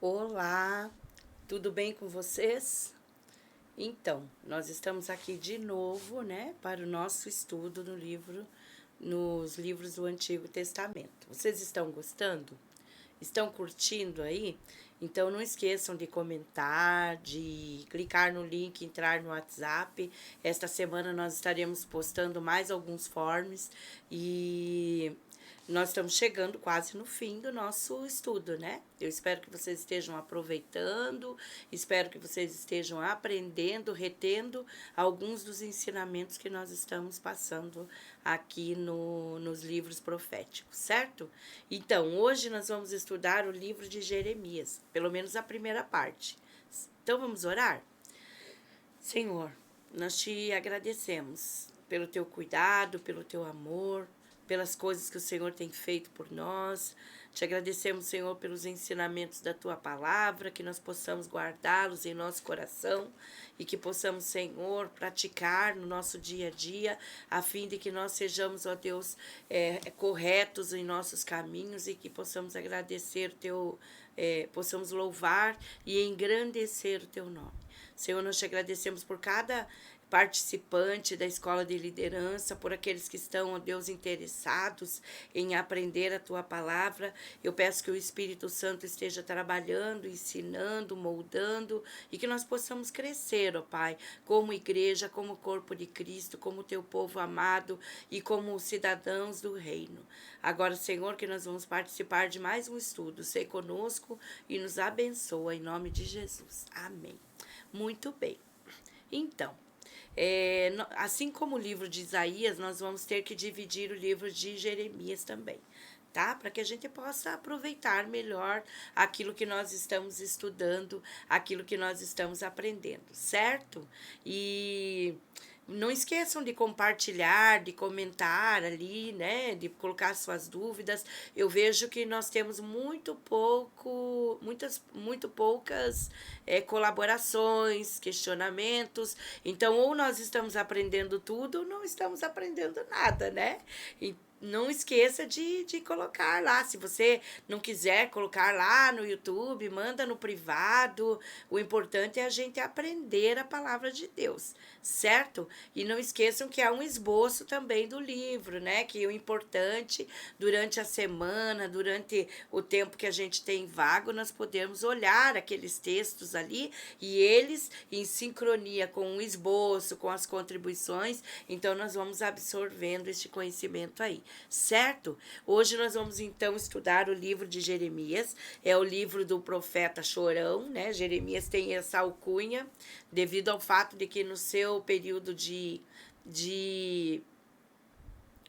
Olá, tudo bem com vocês? Então, nós estamos aqui de novo, né, para o nosso estudo nos livros do Antigo Testamento. Vocês estão gostando? Estão curtindo aí? Então não esqueçam de comentar, de clicar no link, entrar no WhatsApp. Esta semana nós estaremos postando mais alguns forms e nós estamos chegando quase no fim do nosso estudo, né? Eu espero que vocês estejam aproveitando, espero que vocês estejam aprendendo, retendo alguns dos ensinamentos que nós estamos passando aqui nos livros proféticos, certo? Então, hoje nós vamos estudar o livro de Jeremias, pelo menos a primeira parte. Então, vamos orar? Senhor, nós te agradecemos pelo teu cuidado, pelo teu amor, pelas coisas que o Senhor tem feito por nós. Te agradecemos, Senhor, pelos ensinamentos da tua palavra, que nós possamos guardá-los em nosso coração e que possamos, Senhor, praticar no nosso dia a dia, a fim de que nós sejamos, ó Deus, corretos em nossos caminhos e que possamos agradecer possamos louvar e engrandecer o teu nome. Senhor, nós te agradecemos por cada participante da escola de liderança, por aqueles que estão, ó Deus, interessados em aprender a tua palavra. Eu peço que o Espírito Santo esteja trabalhando, ensinando, moldando e que nós possamos crescer, ó Pai, como igreja, como corpo de Cristo, como teu povo amado e como cidadãos do reino. Agora, Senhor, que nós vamos participar de mais um estudo. Sei conosco e nos abençoa em nome de Jesus. Amém. Muito bem. Então, assim como o livro de Isaías, nós vamos ter que dividir o livro de Jeremias também, tá? Para que a gente possa aproveitar melhor aquilo que nós estamos estudando, aquilo que nós estamos aprendendo, certo? E não esqueçam de compartilhar, de comentar ali, né? De colocar suas dúvidas. Eu vejo que nós temos muito poucas colaborações, questionamentos. Então, ou nós estamos aprendendo tudo, ou não estamos aprendendo nada, né? Não esqueça de colocar lá. Se você não quiser colocar lá no YouTube, manda no privado. O importante é a gente aprender a palavra de Deus, certo? E não esqueçam que há um esboço também do livro, né? Que o importante, durante a semana, durante o tempo que a gente tem vago, nós podemos olhar aqueles textos ali e eles em sincronia com o esboço, com as contribuições, então nós vamos absorvendo este conhecimento aí, certo? Hoje nós vamos então estudar o livro de Jeremias, é o livro do profeta chorão, né? Jeremias tem essa alcunha devido ao fato de que no seu período de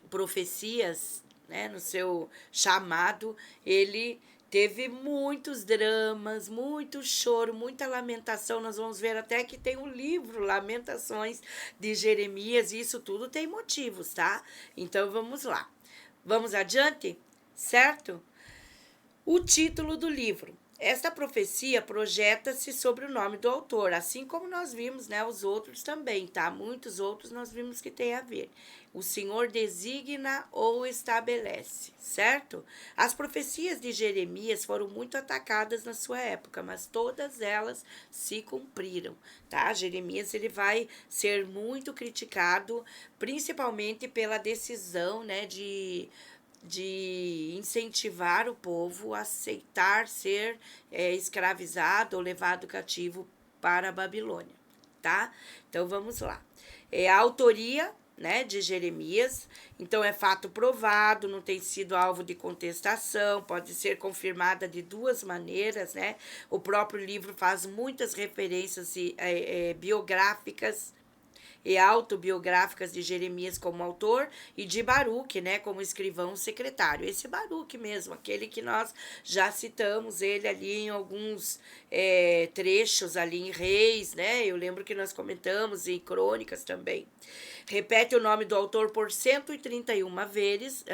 profecias, né, no seu chamado, ele teve muitos dramas, muito choro, muita lamentação. Nós vamos ver até que tem um livro, Lamentações de Jeremias, e isso tudo tem motivos, tá? Então vamos lá. Vamos adiante? Certo? O título do livro. Esta profecia projeta-se sobre o nome do autor, assim como nós vimos, né, os outros também, tá? Muitos outros nós vimos que tem a ver. O Senhor designa ou estabelece, certo? As profecias de Jeremias foram muito atacadas na sua época, mas todas elas se cumpriram, tá? Jeremias ele vai ser muito criticado, principalmente pela decisão, né, de incentivar o povo a aceitar ser escravizado ou levado cativo para a Babilônia, tá? Então, vamos lá. A autoria, né, de Jeremias, então é fato provado, não tem sido alvo de contestação, pode ser confirmada de duas maneiras, né? O próprio livro faz muitas referências biográficas e autobiográficas de Jeremias como autor e de Baruque, né, como escrivão secretário. Esse Baruque mesmo, aquele que nós já citamos ele ali em alguns trechos ali em Reis, né? Eu lembro que nós comentamos em Crônicas também. Repete o nome do autor por 131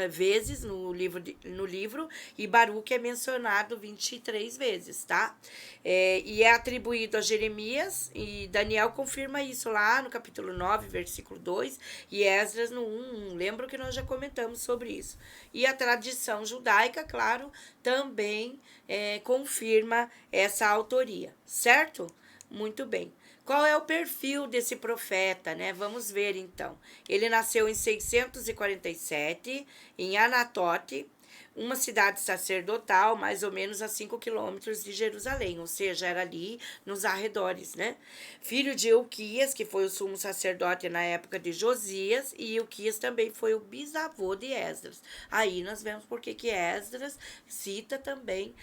vezes no livro e Baruque é mencionado 23 vezes, tá? E é atribuído a Jeremias e Daniel confirma isso lá no capítulo 9, versículo 2, e Esdras no 1. Lembro que nós já comentamos sobre isso. E a tradição judaica, claro, também confirma essa autoria, certo? Muito bem. Qual é o perfil desse profeta, né? Vamos ver então. Ele nasceu em 647, em Anatote, uma cidade sacerdotal, mais ou menos a 5 quilômetros de Jerusalém, ou seja, era ali nos arredores, né? Filho de Euquias, que foi o sumo sacerdote na época de Josias, e Euquias também foi o bisavô de Esdras. Aí nós vemos porque que Esdras cita também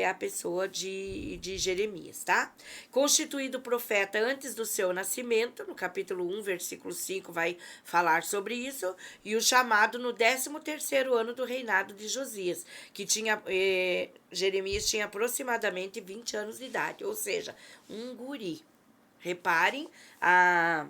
a pessoa de Jeremias, tá? Constituído profeta antes do seu nascimento, no capítulo 1, versículo 5, vai falar sobre isso, e o chamado no 13º ano do reinado de Josias, que tinha Jeremias tinha aproximadamente 20 anos de idade, ou seja, um guri. Reparem a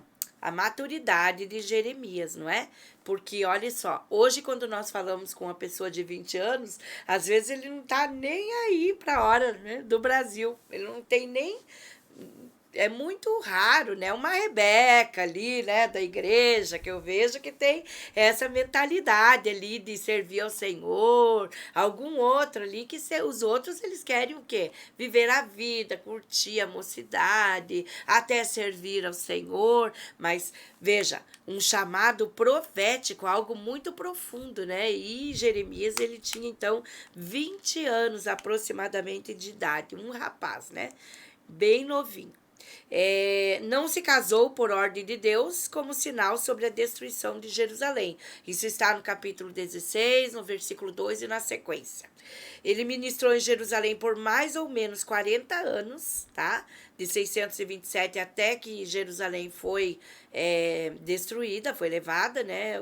maturidade de Jeremias, não é? Porque, olha só, hoje quando nós falamos com uma pessoa de 20 anos, às vezes ele não tá nem aí para a hora, né, do Brasil. Ele não tem nem... É muito raro, né? Uma Rebeca ali, né, da igreja, que eu vejo que tem essa mentalidade ali de servir ao Senhor, algum outro ali que os outros eles querem o quê? Viver a vida, curtir a mocidade, até servir ao Senhor, mas veja, um chamado profético, algo muito profundo, né? E Jeremias, ele tinha então 20 anos aproximadamente de idade, um rapaz, né? Bem novinho. Não se casou por ordem de Deus como sinal sobre a destruição de Jerusalém. Isso está no capítulo 16, no versículo 2 e na sequência. Ele ministrou em Jerusalém por mais ou menos 40 anos, tá? De 627 até que Jerusalém foi destruída, foi levada, né?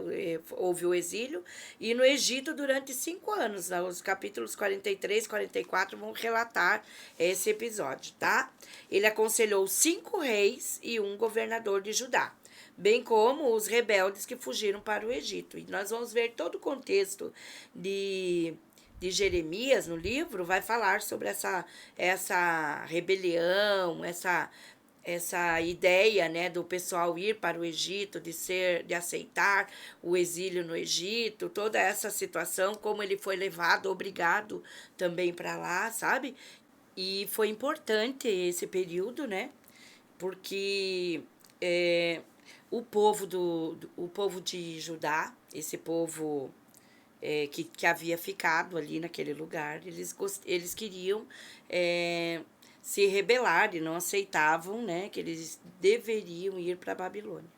Houve o exílio. E no Egito durante 5 anos. Os capítulos 43 e 44 vão relatar esse episódio, tá? Ele aconselhou 5 reis e um governador de Judá, bem como os rebeldes que fugiram para o Egito. E nós vamos ver todo o contexto de Jeremias no livro, vai falar sobre essa rebelião, essa ideia, né, do pessoal ir para o Egito, de aceitar o exílio no Egito, toda essa situação, como ele foi levado, obrigado também para lá, sabe? E foi importante esse período, né? Porque o povo de Judá, esse povo que havia ficado ali naquele lugar, eles queriam se rebelar e não aceitavam, né, que eles deveriam ir para a Babilônia.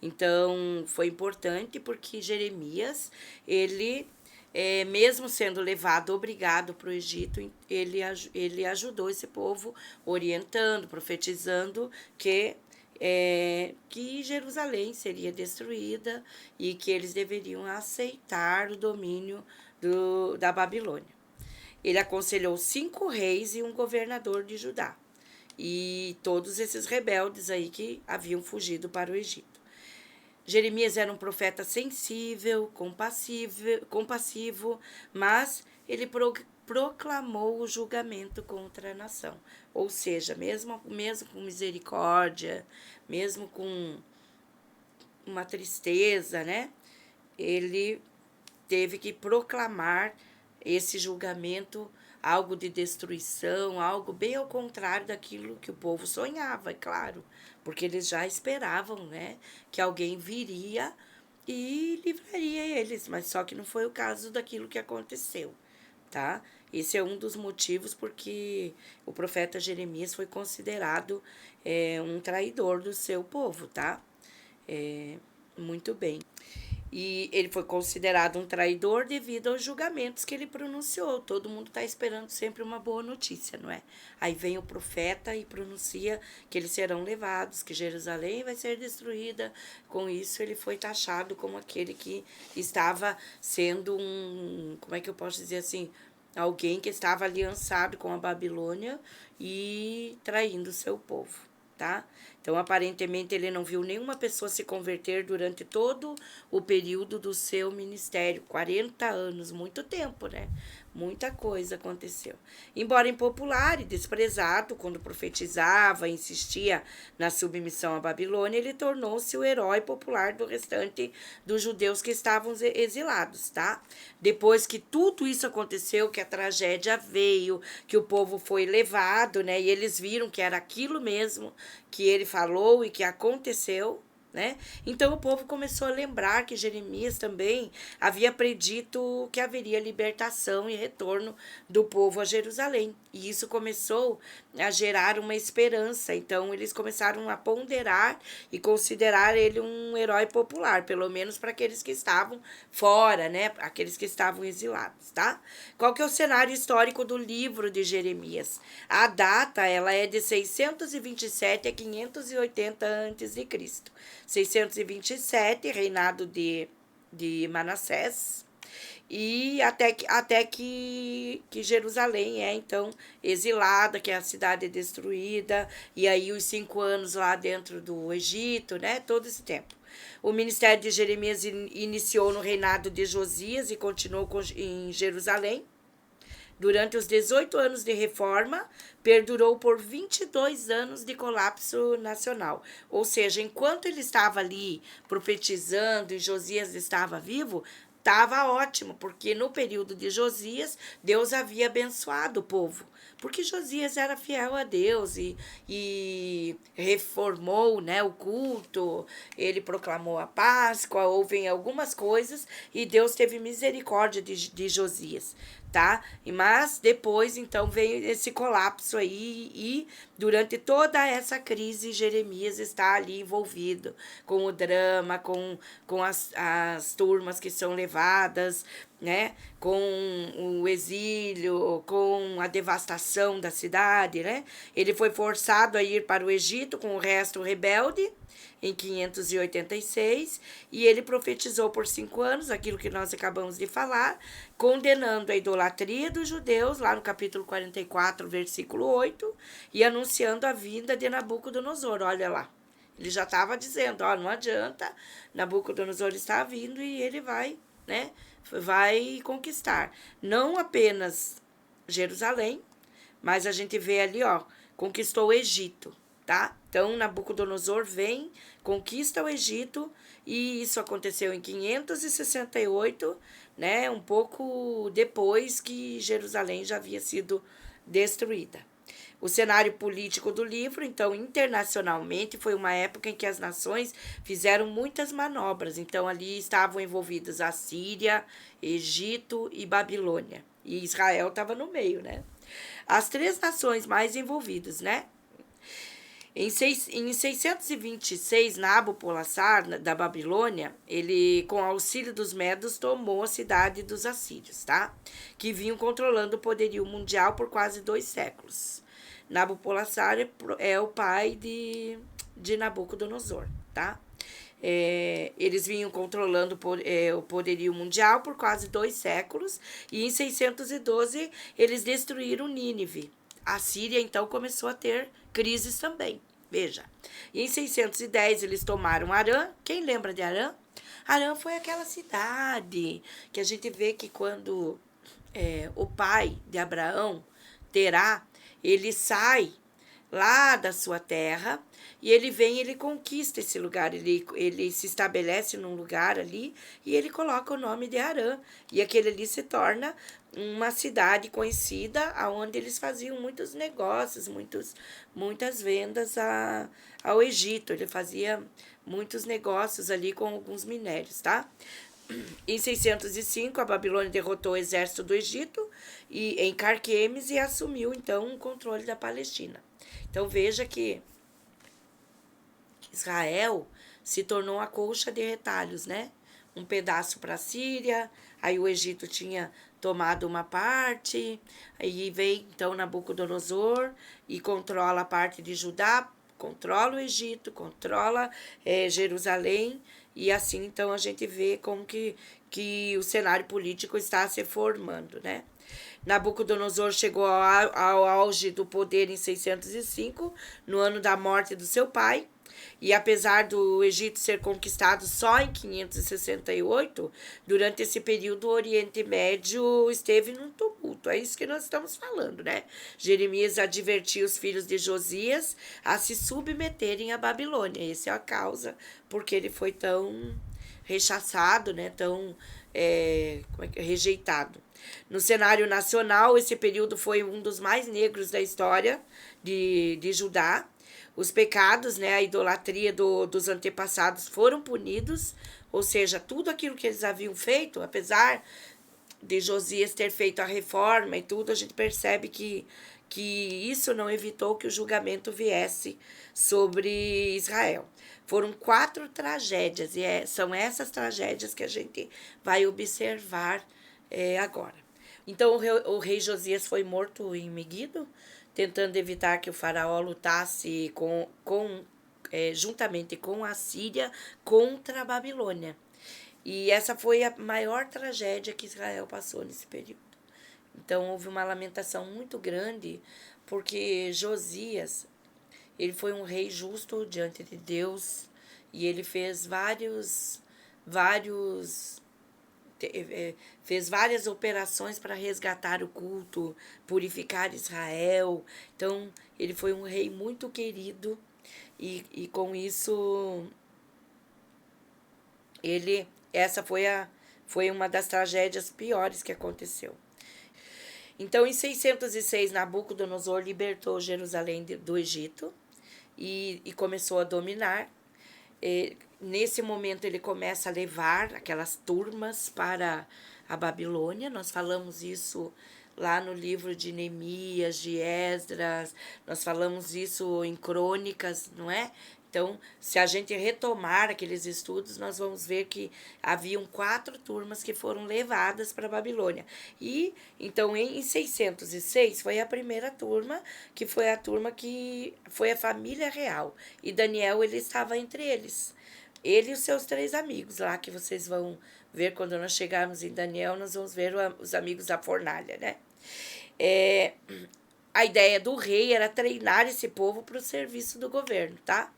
Então, foi importante porque Jeremias, ele, mesmo sendo levado, obrigado para o Egito, ele ajudou esse povo, orientando, profetizando que Jerusalém seria destruída e que eles deveriam aceitar o domínio da Babilônia. Ele aconselhou 5 reis e um governador de Judá, e todos esses rebeldes aí que haviam fugido para o Egito. Jeremias era um profeta sensível, compassivo, mas ele proclamou o julgamento contra a nação. Ou seja, mesmo com misericórdia, mesmo com uma tristeza, né? Ele teve que proclamar esse julgamento, algo de destruição, algo bem ao contrário daquilo que o povo sonhava, é claro, porque eles já esperavam, né, que alguém viria e livraria eles, mas só que não foi o caso daquilo que aconteceu, tá? Esse é um dos motivos porque o profeta Jeremias foi considerado um traidor do seu povo, tá? Muito bem. E ele foi considerado um traidor devido aos julgamentos que ele pronunciou. Todo mundo está esperando sempre uma boa notícia, não é? Aí vem o profeta e pronuncia que eles serão levados, que Jerusalém vai ser destruída. Com isso, ele foi taxado como aquele que estava sendo como é que eu posso dizer assim? Alguém que estava aliançado com a Babilônia e traindo o seu povo, tá? Então, aparentemente, ele não viu nenhuma pessoa se converter durante todo o período do seu ministério, 40 anos, muito tempo, né? Muita coisa aconteceu. Embora impopular e desprezado, quando profetizava e insistia na submissão à Babilônia, ele tornou-se o herói popular do restante dos judeus que estavam exilados, tá? Depois que tudo isso aconteceu, que a tragédia veio, que o povo foi levado, né? E eles viram que era aquilo mesmo que ele falou e que aconteceu, né? Então o povo começou a lembrar que Jeremias também havia predito que haveria libertação e retorno do povo a Jerusalém. E isso começou a gerar uma esperança. Então eles começaram a ponderar e considerar ele um herói popular, pelo menos para aqueles que estavam fora, né? Aqueles que estavam exilados, tá? Qual que é o cenário histórico do livro de Jeremias? A data, ela é de 627 a 580 a.C. 627, reinado de Manassés, e até que Jerusalém é, então, exilada, que a cidade é destruída, e aí os 5 anos lá dentro do Egito, né, todo esse tempo. O ministério de Jeremias iniciou no reinado de Josias e continuou em Jerusalém. Durante os 18 anos de reforma, perdurou por 22 anos de colapso nacional. Ou seja, enquanto ele estava ali profetizando e Josias estava vivo, estava ótimo, porque no período de Josias, Deus havia abençoado o povo. Porque Josias era fiel a Deus e reformou, né, o culto, ele proclamou a Páscoa, houve algumas coisas e Deus teve misericórdia de Josias, tá? Mas depois, então, veio esse colapso aí e durante toda essa crise, Jeremias está ali envolvido com o drama, com as turmas que são levadas, né? Com o exílio, com a devastação da cidade, né? Ele foi forçado a ir para o Egito com o resto rebelde em 586, e ele profetizou por 5 anos, aquilo que nós acabamos de falar, condenando a idolatria dos judeus, lá no capítulo 44, versículo 8, e anunciando a vinda de Nabucodonosor, olha lá. Ele já estava dizendo, ó, não adianta, Nabucodonosor está vindo e ele vai, né, vai conquistar. Não apenas Jerusalém, mas a gente vê ali, ó, conquistou o Egito, tá? Então, Nabucodonosor vem, conquista o Egito, e isso aconteceu em 568, né? Um pouco depois que Jerusalém já havia sido destruída. O cenário político do livro, então, internacionalmente, foi uma época em que as nações fizeram muitas manobras. Então, ali estavam envolvidas a Síria, Egito e Babilônia. E Israel estava no meio, né? As 3 nações mais envolvidas, né? Em 626, Nabopolassar, da Babilônia, ele, com auxílio dos medos, tomou a cidade dos assírios, tá? Que vinham controlando o poderio mundial por quase 2 séculos. Nabopolassar é o pai de Nabucodonosor, tá? Eles vinham controlando o poderio mundial por quase 2 séculos, e em 612 eles destruíram Nínive. A Síria, então, começou a ter crises também, veja. E em 610 eles tomaram Harã. Quem lembra de Harã? Harã foi aquela cidade que a gente vê que quando o pai de Abraão, Terá, ele sai lá da sua terra e ele vem, ele conquista esse lugar, ele se estabelece num lugar ali e ele coloca o nome de Harã, e aquele ali se torna uma cidade conhecida onde eles faziam muitos negócios, muitas vendas ao Egito. Ele fazia muitos negócios ali com alguns minérios, tá? Em 605, a Babilônia derrotou o exército do Egito em Carquemes e assumiu, então, o controle da Palestina. Então, veja que Israel se tornou a colcha de retalhos, né? Um pedaço para a Síria, aí o Egito tinha tomado uma parte, aí vem, então, Nabucodonosor e controla a parte de Judá, controla o Egito, controla Jerusalém, e assim, então, a gente vê como que o cenário político está se formando, né? Nabucodonosor chegou ao auge do poder em 605, no ano da morte do seu pai, E apesar do Egito ser conquistado só em 568, durante esse período o Oriente Médio esteve num tumulto. É isso que nós estamos falando, né? Jeremias advertiu os filhos de Josias a se submeterem à Babilônia. Essa é a causa porque ele foi tão rechaçado, né? Tão rejeitado. No cenário nacional, esse período foi um dos mais negros da história de Judá. Os pecados, né, a idolatria dos antepassados foram punidos, ou seja, tudo aquilo que eles haviam feito, apesar de Josias ter feito a reforma e tudo, a gente percebe que isso não evitou que o julgamento viesse sobre Israel. Foram 4 tragédias, e são essas tragédias que a gente vai observar agora. Então, o rei Josias foi morto em Meguido, tentando evitar que o faraó lutasse juntamente com a Síria contra a Babilônia. E essa foi a maior tragédia que Israel passou nesse período. Então, houve uma lamentação muito grande, porque Josias, ele foi um rei justo diante de Deus, e ele fez fez várias operações para resgatar o culto, purificar Israel. Então, ele foi um rei muito querido, e com isso, essa foi uma das tragédias piores que aconteceu. Então, em 606, Nabucodonosor libertou Jerusalém do Egito e começou a dominar. Nesse momento, ele começa a levar aquelas turmas para a Babilônia. Nós falamos isso lá no livro de Neemias, de Esdras, nós falamos isso em Crônicas, não é? Então, se a gente retomar aqueles estudos, nós vamos ver que haviam 4 turmas que foram levadas para a Babilônia. E, então, em 606, foi a primeira turma, que foi a turma que foi a família real. E Daniel, ele estava entre eles. Ele e os seus 3 amigos lá, que vocês vão ver quando nós chegarmos em Daniel, nós vamos ver os amigos da fornalha, né? A ideia do rei era treinar esse povo para o serviço do governo, tá?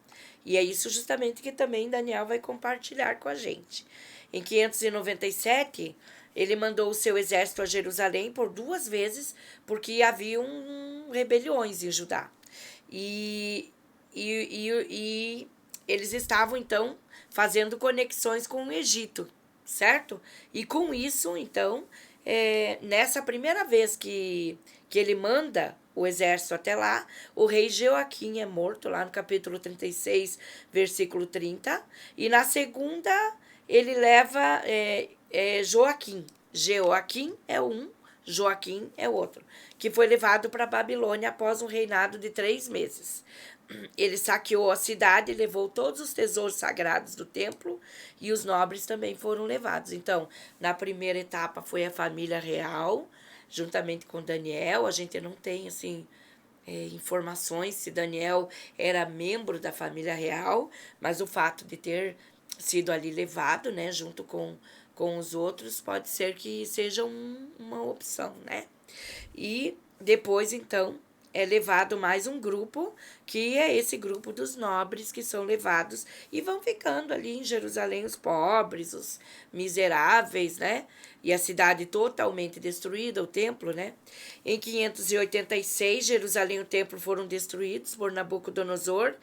E é isso justamente que também Daniel vai compartilhar com a gente. Em 597, ele mandou o seu exército a Jerusalém por 2 vezes, porque haviam rebeliões em Judá. E eles estavam, então, fazendo conexões com o Egito, certo? E com isso, então, nessa primeira vez que ele manda o exército até lá, o rei Joaquim é morto, lá no capítulo 36, versículo 30, e na segunda ele leva Joaquim. Joaquim é um, Joaquim é outro, que foi levado para a Babilônia após um reinado de 3 meses. Ele saqueou a cidade, levou todos os tesouros sagrados do templo, e os nobres também foram levados. Então, na primeira etapa foi a família real, juntamente com Daniel. A gente não tem assim informações se Daniel era membro da família real, mas o fato de ter sido ali levado, né, junto com os outros, pode ser que seja uma opção, né? E depois, então, é levado mais um grupo, que é esse grupo dos nobres que são levados e vão ficando ali em Jerusalém, os pobres, os miseráveis, né? E a cidade totalmente destruída, o templo, né? Em 586, Jerusalém e o templo foram destruídos por Nabucodonosor,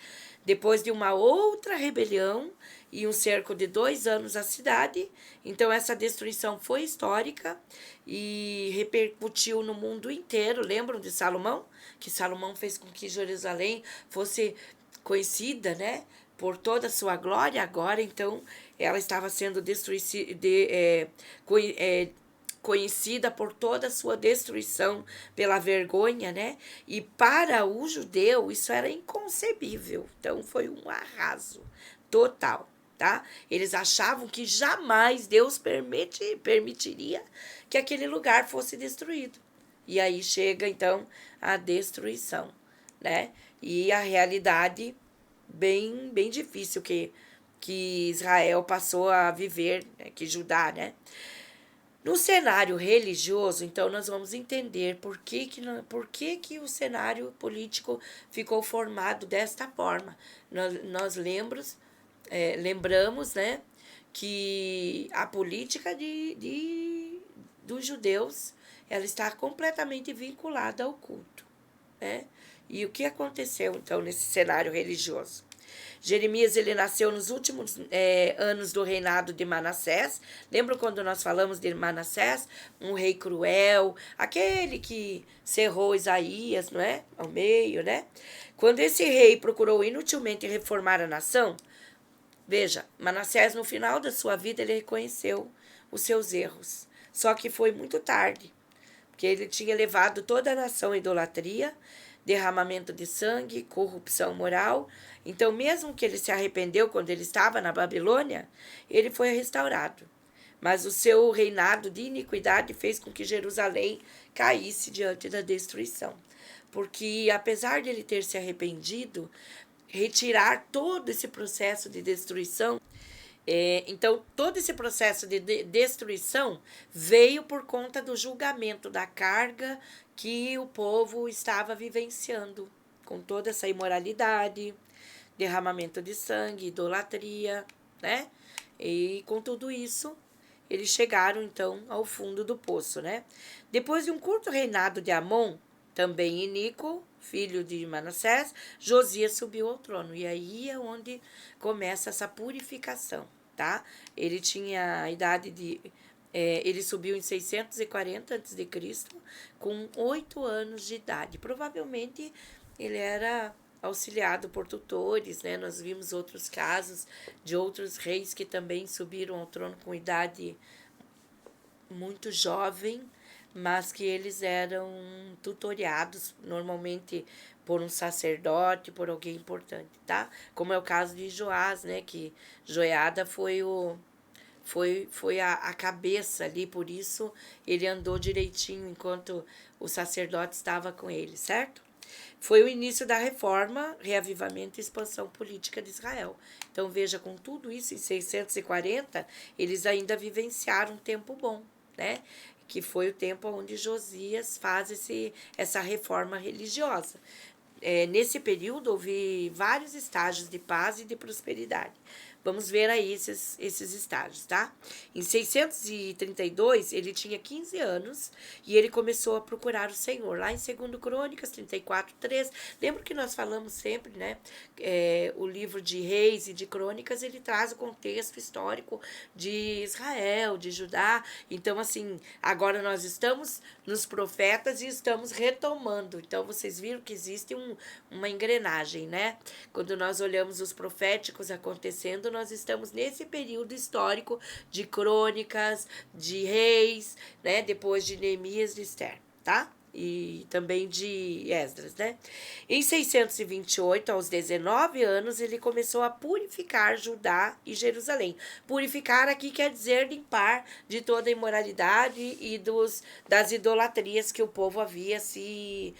depois de uma outra rebelião e um cerco de 2 anos à cidade. Então, essa destruição foi histórica e repercutiu no mundo inteiro. Lembram de Salomão? Que Salomão fez com que Jerusalém fosse conhecida, né, por toda a sua glória. Agora, então, ela estava sendo conhecida por toda a sua destruição, pela vergonha, né? E para o judeu isso era inconcebível. Então foi um arraso total, tá? Eles achavam que jamais Deus permitiria que aquele lugar fosse destruído. E aí chega então a destruição, né? E a realidade bem difícil que Israel passou a viver, né? Que Judá, né? No cenário religioso, então, nós vamos entender por que o cenário político ficou formado desta forma. Nós lembramos, né, que a política dos judeus ela está completamente vinculada ao culto, né? E o que aconteceu, então, nesse cenário religioso? Jeremias ele nasceu nos últimos anos do reinado de Manassés. Lembra quando nós falamos de Manassés? Um rei cruel, aquele que cerrou Isaías, não é? Ao meio, né? Quando esse rei procurou inutilmente reformar a nação, veja, Manassés no final da sua vida ele reconheceu os seus erros. Só que foi muito tarde, porque ele tinha levado toda a nação à idolatria, derramamento de sangue, corrupção moral. Então, mesmo que ele se arrependeu quando ele estava na Babilônia, ele foi restaurado. Mas o seu reinado de iniquidade fez com que Jerusalém caísse diante da destruição. Porque, apesar de ele ter se arrependido, retirar todo esse processo de destruição, então, todo esse processo de destruição veio por conta do julgamento da carga que o povo estava vivenciando, com toda essa imoralidade, derramamento de sangue, idolatria, né? E com tudo isso, eles chegaram então ao fundo do poço, né? Depois de um curto reinado de Amon, também iníquo, filho de Manassés, Josias subiu ao trono. E aí é onde começa essa purificação, tá? Ele tinha a idade de... ele subiu em 640 a.C., com 8 anos de idade. Provavelmente ele era auxiliado por tutores, né? Nós vimos outros casos de outros reis que também subiram ao trono com idade muito jovem, mas que eles eram tutoriados normalmente por um sacerdote, por alguém importante, tá? Como é o caso de Joás, né? Que Joiada foi a cabeça ali, por isso ele andou direitinho enquanto o sacerdote estava com ele, certo? Foi o início da reforma, reavivamento e expansão política de Israel. Então veja, com tudo isso, em 640, eles ainda vivenciaram um tempo bom, né? Que foi o tempo onde Josias faz essa reforma religiosa. Nesse período, houve vários estágios de paz e de prosperidade. Vamos ver aí esses estágios, tá? Em 632, ele tinha 15 anos e ele começou a procurar o Senhor. Lá em 2 Crônicas 34, 3. Lembra que nós falamos sempre, né? O livro de Reis e de Crônicas, ele traz o contexto histórico de Israel, de Judá. Então, assim, agora nós estamos nos profetas e estamos retomando. Então, vocês viram que existe uma engrenagem, né? Quando nós olhamos os proféticos acontecendo, nós estamos nesse período histórico de Crônicas, de Reis, né? Depois de Neemias, de Esther, tá? E também de Esdras, né? Em 628, aos 19 anos, ele começou a purificar Judá e Jerusalém. Purificar aqui quer dizer limpar de toda a imoralidade e das idolatrias que o povo havia se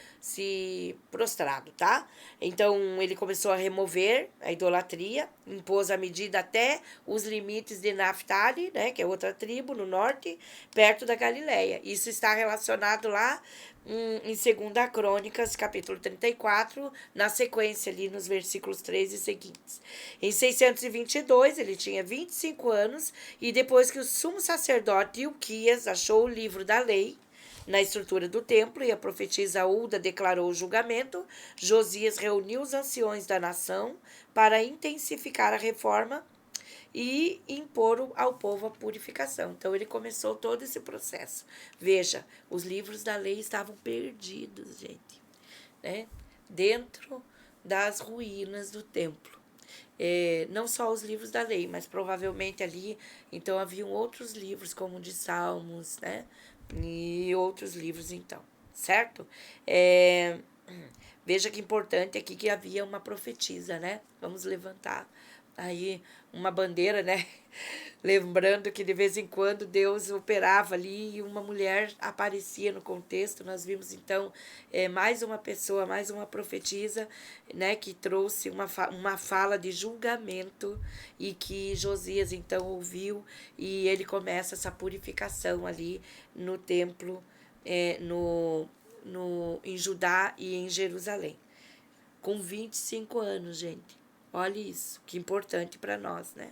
prostrado, tá? Então, ele começou a remover a idolatria, impôs a medida até os limites de Naftali, né, que é outra tribo no norte, perto da Galileia. Isso está relacionado lá em 2 Crônicas, capítulo 34, na sequência ali nos versículos 3 e seguintes. Em 622, ele tinha 25 anos, e depois que o sumo sacerdote Ilquias achou o livro da lei na estrutura do templo e a profetisa Ulda declarou o julgamento, Josias reuniu os anciões da nação para intensificar a reforma e impor ao povo a purificação. Então, ele começou todo esse processo. Veja, os livros da lei estavam perdidos, gente, né? Dentro das ruínas do templo. Não só os livros da lei, mas provavelmente ali, então, haviam outros livros, como o de Salmos, né? E outros livros, então, certo? Veja que importante aqui que havia uma profetisa, né? Vamos levantar aí uma bandeira, né? Lembrando que de vez em quando Deus operava ali e uma mulher aparecia no contexto. Nós vimos então mais uma pessoa, mais uma profetisa, né, que trouxe uma fala de julgamento e que Josias então ouviu e ele começa essa purificação ali no templo, em Judá e em Jerusalém. Com 25 anos, gente. Olha isso, que importante para nós, né?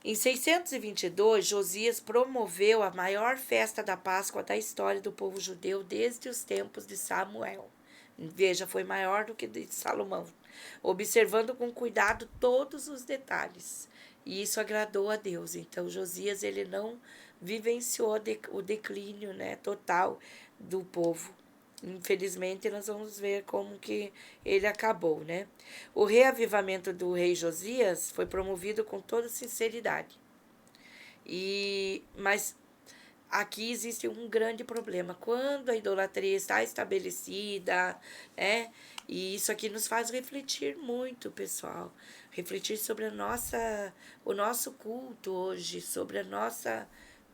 Em 622, Josias promoveu a maior festa da Páscoa da história do povo judeu desde os tempos de Samuel. Veja, foi maior do que de Salomão, observando com cuidado todos os detalhes. E isso agradou a Deus. Então, Josias ele não vivenciou o declínio, né, total do povo. Infelizmente, nós vamos ver como que ele acabou, né? O reavivamento do rei Josias foi promovido com toda sinceridade. Mas aqui existe um grande problema. Quando a idolatria está estabelecida, né? E isso aqui nos faz refletir muito, pessoal. Refletir sobre o nosso culto hoje, sobre a nossa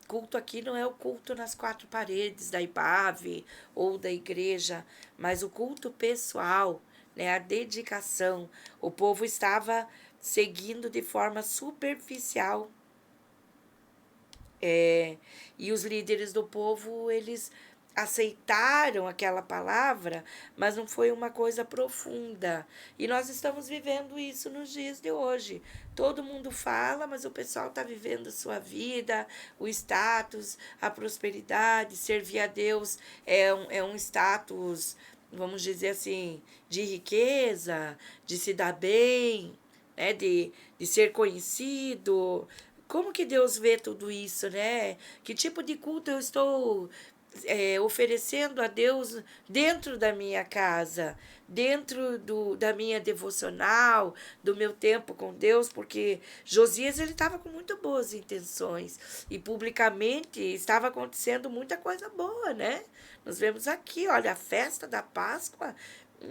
culto aqui não é o culto nas quatro paredes da IBAV ou da igreja, mas o culto pessoal, né, a dedicação. O povo estava seguindo de forma superficial. E os líderes do povo, eles aceitaram aquela palavra, mas não foi uma coisa profunda. E nós estamos vivendo isso nos dias de hoje. Todo mundo fala, mas o pessoal está vivendo a sua vida, o status, a prosperidade, servir a Deus é um status, vamos dizer assim, de riqueza, de se dar bem, né, de ser conhecido. Como que Deus vê tudo isso, né? Que tipo de culto eu estou oferecendo a Deus dentro da minha casa, dentro da minha devocional, do meu tempo com Deus, porque Josias ele estava com muito boas intenções e publicamente estava acontecendo muita coisa boa, né? Nós vemos aqui, olha, a festa da Páscoa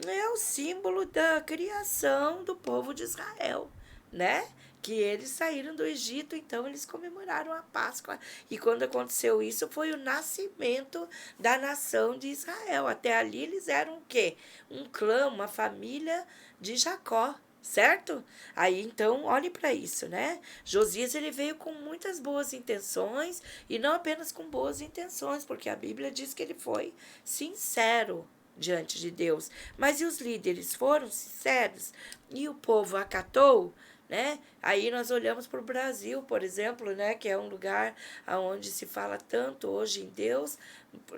é o símbolo da criação do povo de Israel, né? Que eles saíram do Egito, então eles comemoraram a Páscoa. E quando aconteceu isso, foi o nascimento da nação de Israel. Até ali eles eram o quê? Um clã, uma família de Jacó, certo? Aí então, olhe para isso, né? Josias ele veio com muitas boas intenções e não apenas com boas intenções, porque a Bíblia diz que ele foi sincero diante de Deus. Mas e os líderes foram sinceros e o povo acatou? Né? Aí nós olhamos para o Brasil, por exemplo, né, que é um lugar onde se fala tanto hoje em Deus,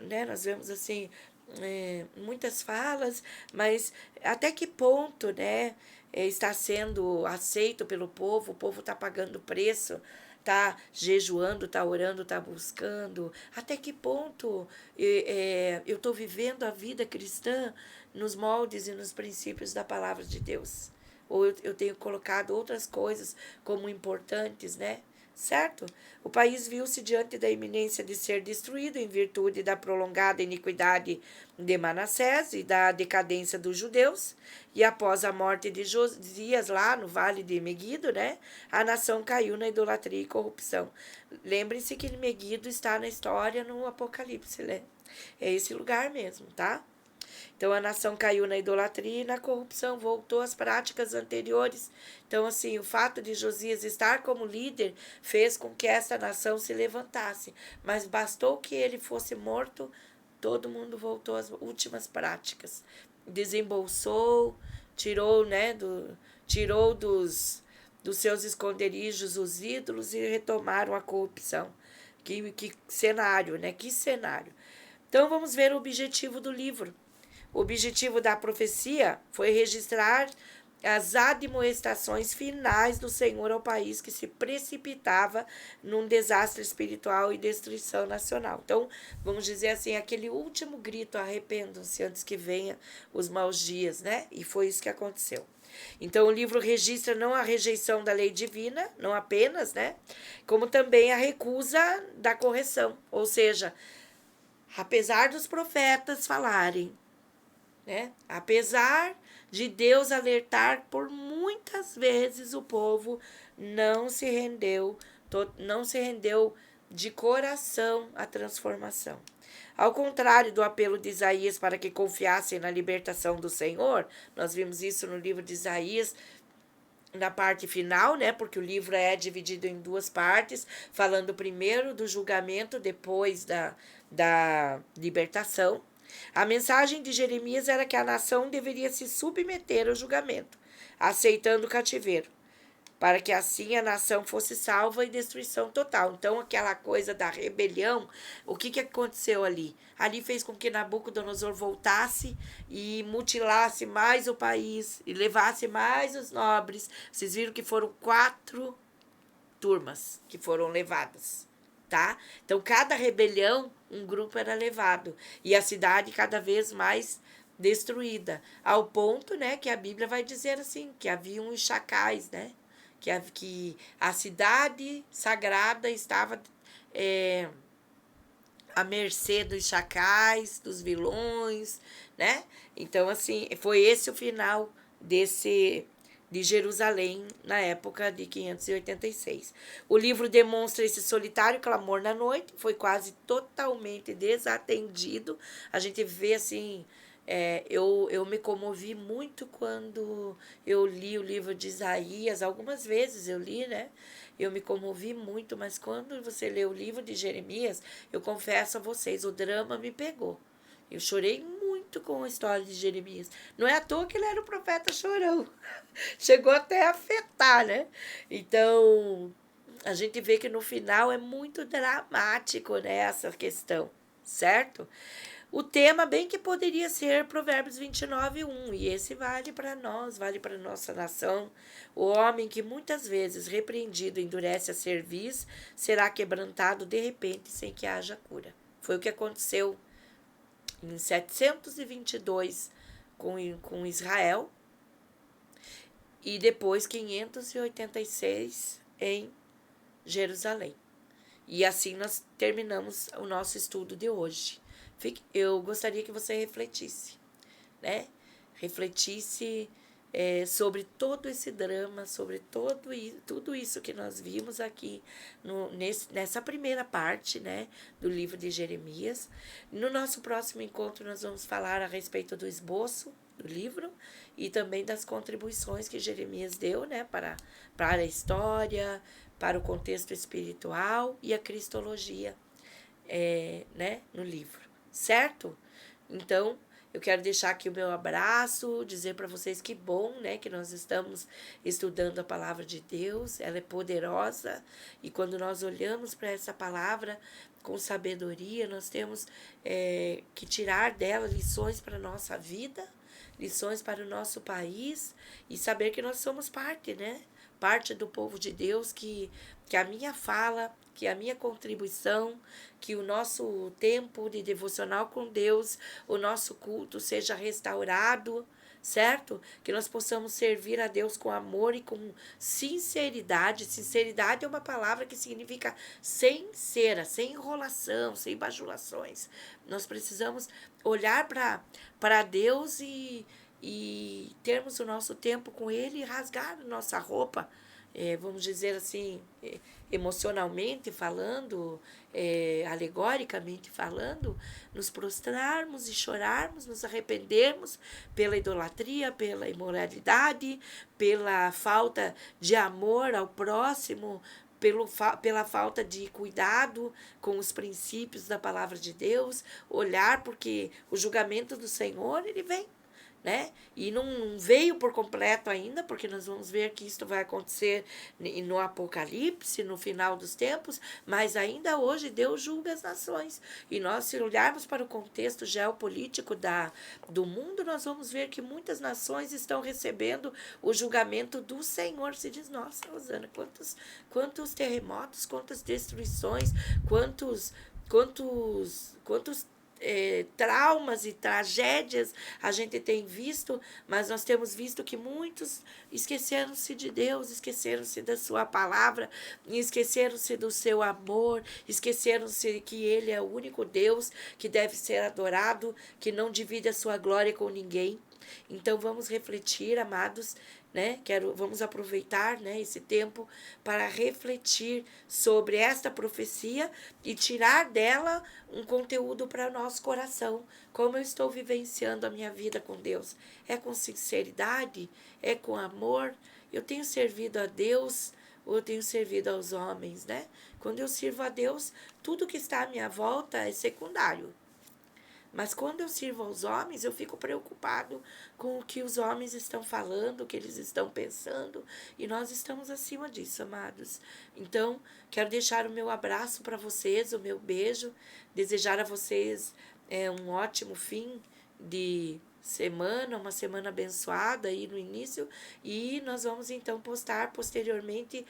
né? Nós vemos assim muitas falas, mas até que ponto, né, está sendo aceito pelo povo? O povo está pagando preço, está jejuando, está orando, está buscando. Até que ponto eu estou vivendo a vida cristã nos moldes e nos princípios da palavra de Deus? Ou eu tenho colocado outras coisas como importantes, né? Certo? O país viu-se diante da iminência de ser destruído em virtude da prolongada iniquidade de Manassés e da decadência dos judeus. E após a morte de Josias lá no vale de Meguido, né? A nação caiu na idolatria e corrupção. Lembrem-se que Meguido está na história no Apocalipse, né? É esse lugar mesmo, tá? Então a nação caiu na idolatria e na corrupção, voltou às práticas anteriores. Então, assim, o fato de Josias estar como líder fez com que essa nação se levantasse. Mas bastou que ele fosse morto, todo mundo voltou às últimas práticas. Desembolsou, tirou, né, tirou dos seus esconderijos os ídolos e retomaram a corrupção. Que cenário, né? Que cenário. Então vamos ver o objetivo do livro. O objetivo da profecia foi registrar as admoestações finais do Senhor ao país que se precipitava num desastre espiritual e destruição nacional. Então, vamos dizer assim, aquele último grito, arrependam-se antes que venham os maus dias, né? E foi isso que aconteceu. Então, o livro registra não a rejeição da lei divina, não apenas, né? Como também a recusa da correção. Ou seja, apesar dos profetas falarem, né? Apesar de Deus alertar por muitas vezes o povo não se rendeu, não se rendeu de coração à transformação. Ao contrário do apelo de Isaías para que confiassem na libertação do Senhor, nós vimos isso no livro de Isaías, na parte final, né? Porque o livro é dividido em duas partes, falando primeiro do julgamento, depois da libertação. A mensagem de Jeremias era que a nação deveria se submeter ao julgamento, aceitando o cativeiro, para que assim a nação fosse salva e destruição total. Então, aquela coisa da rebelião, o que aconteceu ali? Ali fez com que Nabucodonosor voltasse e mutilasse mais o país, e levasse mais os nobres. Vocês viram que foram 4 turmas que foram levadas, tá? Então, cada rebelião, um grupo era levado, e a cidade cada vez mais destruída, ao ponto, né, que a Bíblia vai dizer assim, que haviam os chacais, né? Que a cidade sagrada estava à mercê dos chacais, dos vilões, né? Então, assim, foi esse o final de Jerusalém na época de 586. O livro demonstra esse solitário clamor na noite, foi quase totalmente desatendido. A gente vê assim, eu me comovi muito quando eu li o livro de Isaías, algumas vezes eu li, né? Eu me comovi muito, mas quando você lê o livro de Jeremias, eu confesso a vocês, o drama me pegou. Eu chorei muito com a história de Jeremias. Não é à toa que ele era o profeta chorão. Chegou até a afetar, né? Então, a gente vê que no final é muito dramático, né, essa questão, certo? O tema bem que poderia ser Provérbios 29:1, e esse vale para nós, vale para nossa nação. O homem que muitas vezes repreendido endurece a cerviz, será quebrantado de repente sem que haja cura. Foi o que aconteceu em 722 com Israel, e depois 586 em Jerusalém. E assim nós terminamos o nosso estudo de hoje. Eu gostaria que você refletisse, né? Refletisse sobre todo esse drama, sobre tudo isso que nós vimos aqui nessa primeira parte, né, do livro de Jeremias. No nosso próximo encontro nós vamos falar a respeito do esboço do livro e também das contribuições que Jeremias deu, né, para a história, para o contexto espiritual e a cristologia, né, no livro, certo? Então, eu quero deixar aqui o meu abraço, dizer para vocês que bom, né, que nós estamos estudando a palavra de Deus, ela é poderosa, e quando nós olhamos para essa palavra com sabedoria, nós temos que tirar dela lições para a nossa vida, lições para o nosso país, e saber que nós somos parte, né, parte do povo de Deus, que a minha fala, que a minha contribuição, que o nosso tempo de devocional com Deus, o nosso culto seja restaurado, certo? Que nós possamos servir a Deus com amor e com sinceridade. Sinceridade é uma palavra que significa sincera, sem enrolação, sem bajulações. Nós precisamos olhar para Deus e termos o nosso tempo com Ele e rasgar nossa roupa, vamos dizer assim, emocionalmente falando, alegoricamente falando, nos prostrarmos e chorarmos, nos arrependermos pela idolatria, pela imoralidade, pela falta de amor ao próximo, pela falta de cuidado com os princípios da palavra de Deus, olhar porque o julgamento do Senhor, ele vem, né? E não veio por completo ainda, porque nós vamos ver que isso vai acontecer no Apocalipse, no final dos tempos, mas ainda hoje Deus julga as nações. E nós, se olharmos para o contexto geopolítico do mundo, nós vamos ver que muitas nações estão recebendo o julgamento do Senhor. Se diz, nossa, Rosana, quantos terremotos, quantas destruições, quantos traumas e tragédias a gente tem visto, mas nós temos visto que muitos esqueceram-se de Deus, esqueceram-se da sua palavra, esqueceram-se do seu amor, esqueceram-se que Ele é o único Deus que deve ser adorado, que não divide a sua glória com ninguém. Então vamos refletir, amados, né? Vamos aproveitar, né, esse tempo para refletir sobre esta profecia e tirar dela um conteúdo para nosso coração. Como eu estou vivenciando a minha vida com Deus? É com sinceridade? É com amor? Eu tenho servido a Deus ou eu tenho servido aos homens, né? Quando eu sirvo a Deus, tudo que está à minha volta é secundário. Mas quando eu sirvo aos homens, eu fico preocupado com o que os homens estão falando, o que eles estão pensando, e nós estamos acima disso, amados. Então, quero deixar o meu abraço para vocês, o meu beijo, desejar a vocês um ótimo fim de semana, uma semana abençoada aí no início, e nós vamos então postar posteriormente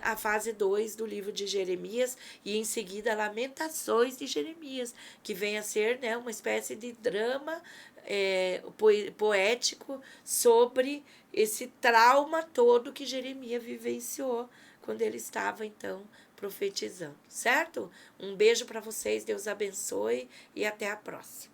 a fase 2 do livro de Jeremias e em seguida Lamentações de Jeremias, que vem a ser, né, uma espécie de drama poético sobre esse trauma todo que Jeremias vivenciou quando ele estava então profetizando, certo? Um beijo para vocês, Deus abençoe e até a próxima.